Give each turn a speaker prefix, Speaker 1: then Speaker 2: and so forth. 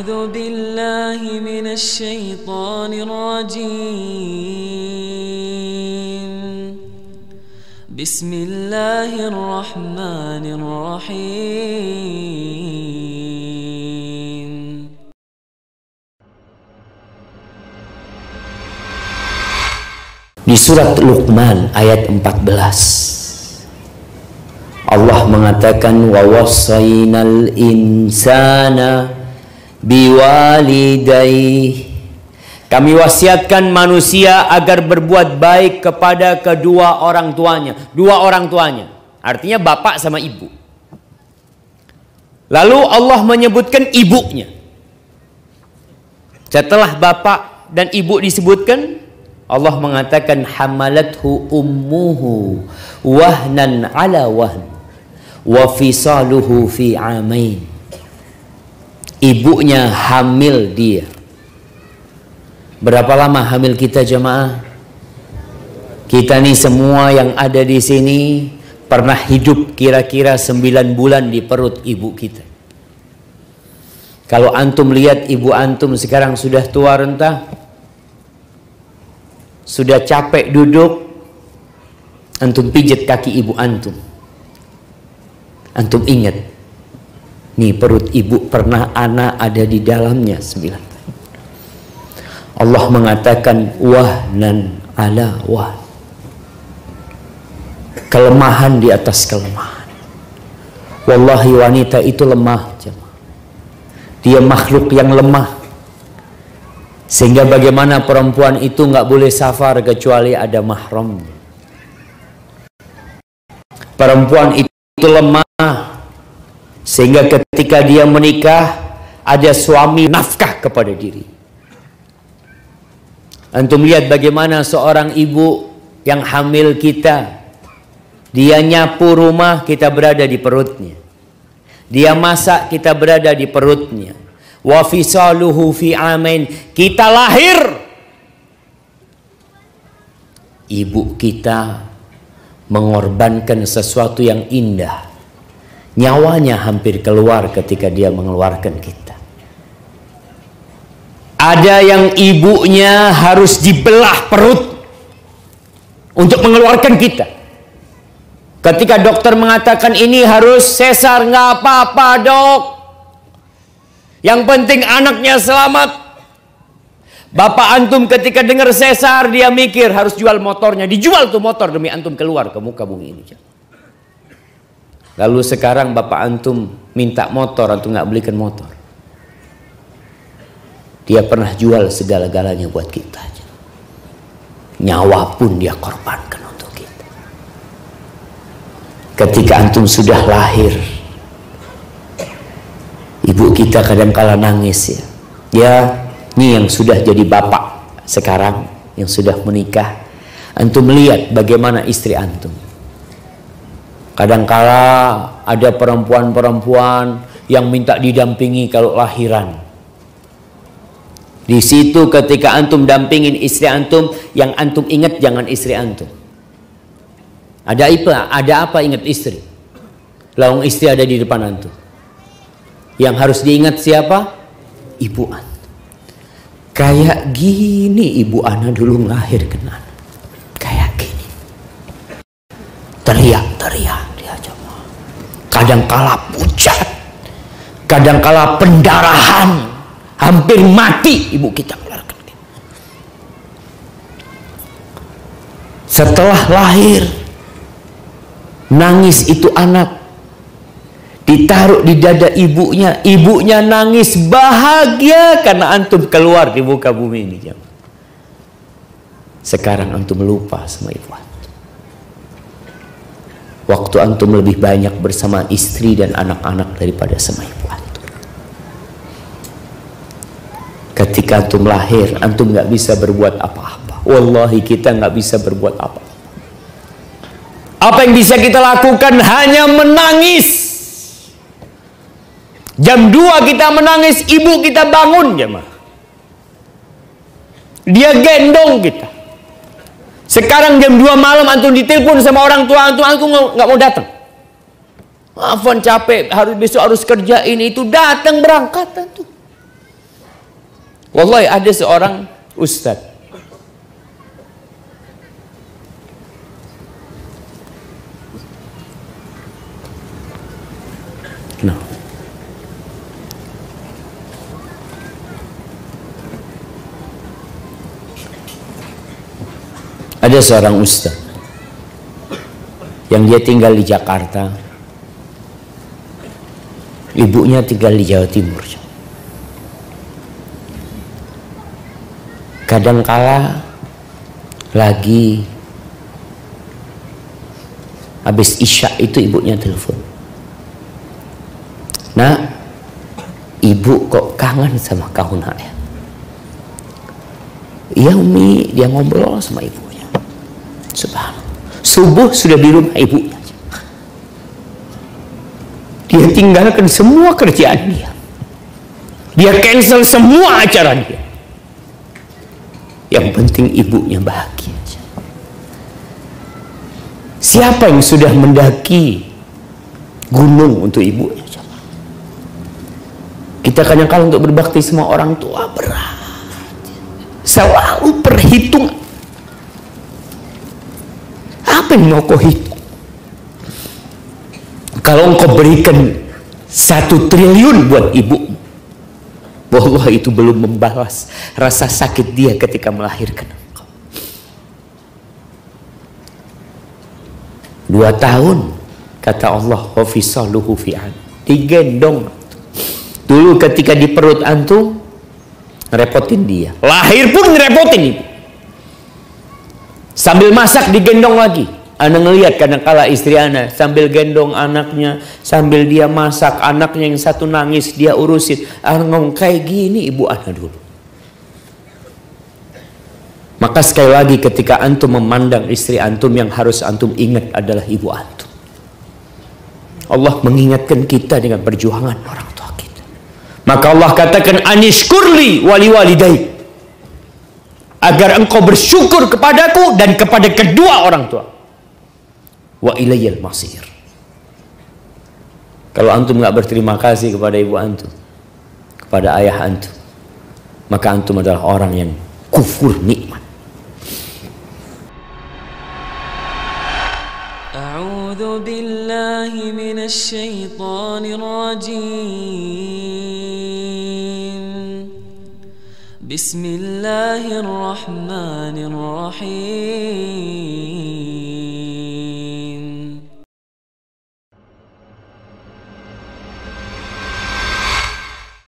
Speaker 1: أعوذ بالله من الشيطان الرجيم بسم الله الرحمن الرحيم
Speaker 2: Di surat Luqman ayat 14 Allah mengatakan wa wassaynal insana biwalidayhi, kami wasiatkan manusia agar berbuat baik kepada kedua orang tuanya. Dua orang tuanya artinya bapak sama ibu. Lalu Allah menyebutkan ibunya. Setelah bapak dan ibu disebutkan, Allah mengatakan hamalathu ummuhu wahnan ala wahn wa fisaluhu fi amain. Ibunya hamil dia. Berapa lama hamil kita jemaah? Kita nih semua yang ada di sini pernah hidup kira-kira 9 bulan di perut ibu kita. Kalau antum lihat ibu antum sekarang sudah tua renta, sudah capek duduk, antum pijat kaki ibu antum. Antum ingat, nih perut ibu pernah anak ada di dalamnya 9 tahun. Allah mengatakan wahnan ala wahn, kelemahan di atas kelemahan. Wallahi wanita itu lemah, dia makhluk yang lemah. Sehingga bagaimana perempuan itu nggak boleh safar kecuali ada mahramnya. Perempuan itu lemah sehingga ketika dia menikah ada suami nafkah kepada diri. Antum lihat bagaimana seorang ibu yang hamil kita, dia nyapu rumah, kita berada di perutnya. Dia masak, kita berada di perutnya. Wa fisaluhu fi amain, kita lahir, ibu kita mengorbankan sesuatu yang indah, nyawanya hampir keluar ketika dia mengeluarkan kita. Ada yang ibunya harus dibelah perut untuk mengeluarkan kita. Ketika dokter mengatakan ini harus sesar, nggak apa-apa dok, yang penting anaknya selamat. Bapak antum ketika dengar sesar, dia mikir harus jual motornya. Dijual tuh motor demi antum keluar ke muka bumi ini. Lalu sekarang bapak antum minta motor, antum nggak belikan motor. Dia pernah jual segala-galanya buat kita. Nyawa pun dia korbankan untuk kita. Ketika antum sudah lahir, ibu kita kadang-kala nangis ya. Ya, ini yang sudah jadi bapak sekarang, yang sudah menikah. Antum melihat bagaimana istri antum. Kadang-kala ada perempuan-perempuan yang minta didampingi kalau lahiran. Di situ ketika antum dampingin istri antum, yang antum ingat jangan istri antum. Ada apa ingat istri? Lawang istri ada di depan antum. Yang harus diingat siapa? Ibu ana. Kayak gini ibu ana dulu melahirkan ana. Kayak gini. Teriak-teriak dia coba. Kadang-kala pucat. Kadang-kala pendarahan. Hampir mati ibu kita melahirkan kita. Setelah lahir, nangis itu anak. Ditaruh di dada ibunya, ibunya nangis bahagia karena antum keluar di muka bumi ini. Sekarang antum lupa sama ibu antum. Waktu antum lebih banyak bersama istri dan anak-anak daripada sama ibu antum. Ketika antum lahir, antum nggak bisa berbuat apa-apa. Wallahi kita nggak bisa berbuat apa-apa. Apa yang bisa kita lakukan hanya menangis. Jam 2 kita menangis, ibu kita bangun jemaah. Dia gendong kita. Sekarang jam 2 malam antum ditelepon sama orang tua antum nggak mau datang. Maafan capek, besok harus kerja ini itu, datang berangkat antum. Wallahi ada seorang ustaz, nah, ada seorang ustaz yang dia tinggal di Jakarta, ibunya tinggal di Jawa Timur. Kadangkala lagi habis isya itu ibunya telepon, "Nak, ibu kok kangen sama kau, nak ya?" "Iya Umi," dia ngobrol sama ibunya. Subhanallah, subuh sudah di rumah ibunya. Dia tinggalkan semua kerjaan dia cancel semua acara dia. Yang penting ibunya bahagia. Siapa yang sudah mendaki gunung untuk ibunya? Kita kadang-kadang untuk berbakti sama orang tua berat, selalu perhitungan. Apa yang mau kau hitung? Kalau engkau berikan 1 triliun buat ibu, wallahi itu belum membalas rasa sakit dia ketika melahirkan engkau. 2 tahun kata Allah, wa fisaluhu fi'an, digendong. Dulu ketika di perut antum ngerepotin dia, lahir pun ngerepotin ibu. Sambil masak digendong lagi. Ana ngelihat kadang-kala istri ana sambil gendong anaknya, sambil dia masak, anaknya yang satu nangis dia urusin. Ana ngomong, kayak gini ibu ana dulu. Maka sekali lagi ketika antum memandang istri antum, yang harus antum ingat adalah ibu antum. Allah mengingatkan kita dengan perjuangan orang tua kita. Maka Allah katakan, anishkurli wali walidayk, agar engkau bersyukur kepadaku dan kepada kedua orang tua. Wa ilayyal masir. Kalau antum nggak berterima kasih kepada ibu antum, kepada ayah antum, maka antum adalah orang yang kufur nikmat.
Speaker 1: A'udzu billahi minasy syaithanir rajim. Bismillahirrahmanirrahim.